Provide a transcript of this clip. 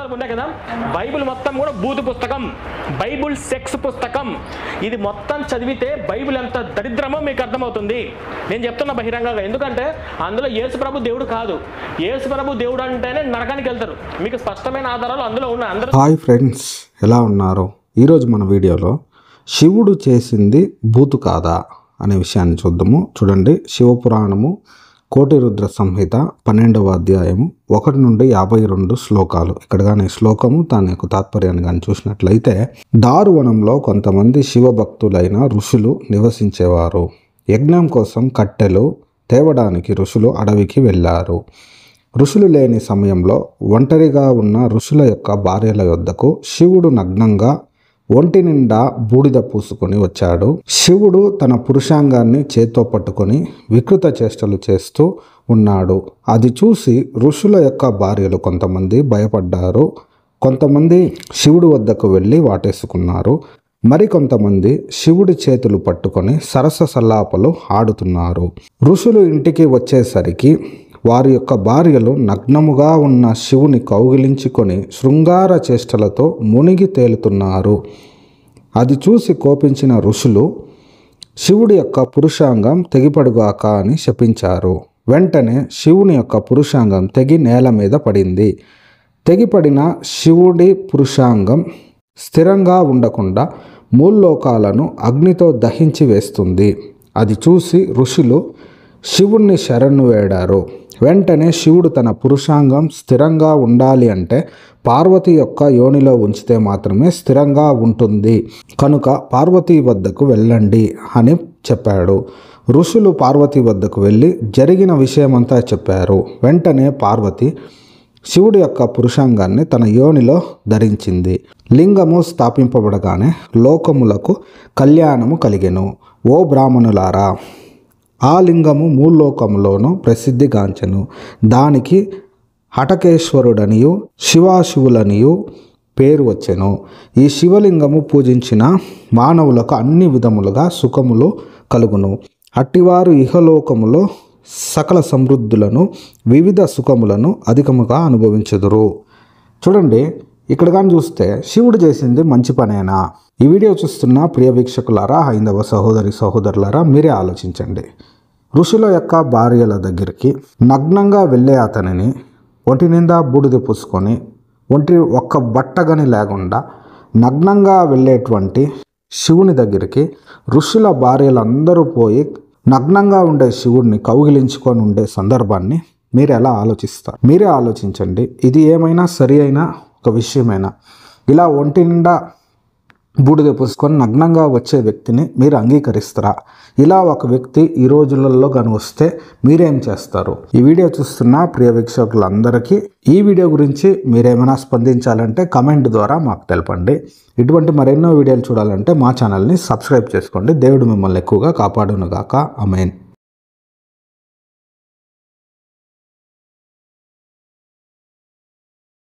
పుస్తకాలు ఉన్నాయి కదా, బైబిల్ మొత్తం కూడా బూతు పుస్తకం, బైబిల్ సెక్స్ పుస్తకం. ఇది మొత్తం చదివితే బైబిల్ ఎంత దరిద్రమో మీకు అర్థమవుతుంది. నేను చెప్తున్నా బహిరంగంగా, ఎందుకంటే అందులో యేసుప్రభు దేవుడు కాదు. యేసుప్రభు దేవుడు అంటేనే నరకానికి వెళ్తారు. మీకు స్పష్టమైన ఆధారాలు అందులో ఉన్నాయి. అందరూ హాయ్ ఫ్రెండ్స్, ఎలా ఉన్నారు? ఈరోజు మన వీడియోలో శివుడు చేసింది బూతు కాదా అనే విషయాన్ని చూద్దాము. చూడండి, శివపురాణము కోటి రుద్ర సంహిత 12వ అధ్యాయము 1 నుండి 52 శ్లోకాలు. ఇక్కడ కానీ శ్లోకము దాని యొక్క తాత్పర్యాన్ని కానీ చూసినట్లయితే, దారువనంలో కొంతమంది శివభక్తులైన ఋషులు నివసించేవారు. యజ్ఞం కోసం కట్టెలు తేవడానికి ఋషులు అడవికి వెళ్ళారు. ఋషులు లేని సమయంలో ఒంటరిగా ఉన్న ఋషుల యొక్క భార్యల యొద్దకు శివుడు నగ్నంగా ఒంటి నిండా బూడిద పూసుకొని వచ్చాడు. శివుడు తన పురుషాంగాన్ని చేత్తో పట్టుకొని వికృత చేష్టలు చేస్తూ ఉన్నాడు. అది చూసి ఋషుల యొక్క భార్యలు కొంతమంది భయపడ్డారు. కొంతమంది శివుడి వద్దకు వెళ్ళి వాటేసుకున్నారు. మరికొంతమంది శివుడి చేతులు పట్టుకొని సరస సల్లాపలు ఆడుతున్నారు. ఋషులు ఇంటికి వచ్చేసరికి వారి యొక్క భార్యలు నగ్నముగా ఉన్న శివుని కౌగిలించుకొని శృంగార చేష్టలతో మునిగి తేలుతున్నారు. అది చూసి కోపించిన ఋషులు శివుడి యొక్క పురుషాంగం తెగిపడుగాక అని శపించారు. వెంటనే శివుని యొక్క పురుషాంగం తెగి నేల మీద పడింది. తెగిపడిన శివుడి పురుషాంగం స్థిరంగా ఉండకుండా మూల్లోకాలను అగ్నితో దహించి వేస్తుంది. అది చూసి ఋషులు శివుణ్ణి శరణు వేడారు. వెంటనే శివుడు తన పురుషాంగం స్థిరంగా ఉండాలి అంటే పార్వతి యొక్క యోనిలో ఉంచితే మాత్రమే స్థిరంగా ఉంటుంది, కనుక పార్వతి వద్దకు వెళ్ళండి అని చెప్పాడు. ఋషులు పార్వతి వద్దకు వెళ్ళి జరిగిన విషయమంతా చెప్పారు. వెంటనే పార్వతి శివుడి యొక్క పురుషాంగాన్ని తన యోనిలో ధరించింది. లింగము స్థాపింపబడగానే లోకములకు కళ్యాణము కలిగెను. ఓ బ్రాహ్మణులారా, ఆ లింగము మూల్లోకములోను ప్రసిద్ధిగాంచెను. దానికి హటకేశ్వరుడనియు శివాశివులనియు పేరు వచ్చెను. ఈ శివలింగము పూజించిన మానవులకు అన్ని విధములుగా సుఖములు కలుగును. అట్టివారు ఇహలోకములో సకల సమృద్ధులను వివిధ సుఖములను అధికముగా అనుభవించుదురు. చూడండి, ఇక్కడ కానీ చూస్తే శివుడు చేసింది మంచి పనేనా? ఈ వీడియో చూస్తున్న ప్రియ వీక్షకులారా, హైందవ సహోదరి సహోదరులారా, మీరే ఆలోచించండి. ఋషుల యొక్క భార్యల దగ్గరికి నగ్నంగా వెళ్ళే అతనిని ఒంటి నిండా బూడిద పూసుకొని ఒక్క బట్టగని లేకుండా నగ్నంగా వెళ్ళేటువంటి శివుని దగ్గరికి ఋషుల భార్యలందరూ పోయి నగ్నంగా ఉండే శివుడిని కౌగిలించుకొని ఉండే సందర్భాన్ని మీరు ఎలా ఆలోచిస్తారు? మీరే ఆలోచించండి. ఇది ఏమైనా సరి అయిన ఒక విషయమైనా? ఇలా ఒంటి నిండా బూడిద పూసుకొని నగ్నంగా వచ్చే వ్యక్తిని మీరు అంగీకరిస్తారా? ఇలా ఒక వ్యక్తి ఈ రోజులలో కానీ వస్తే మీరేం చేస్తారు? ఈ వీడియో చూస్తున్న ప్రియ వీక్షకులందరికీ ఈ వీడియో గురించి మీరేమైనా స్పందించాలంటే కమెంట్ ద్వారా మాకు తెలపండి. ఇటువంటి మరెన్నో వీడియోలు చూడాలంటే మా ఛానల్ని సబ్స్క్రైబ్ చేసుకోండి. దేవుడు మిమ్మల్ని ఎక్కువగా కాపాడునుగాక. ఆమేన్.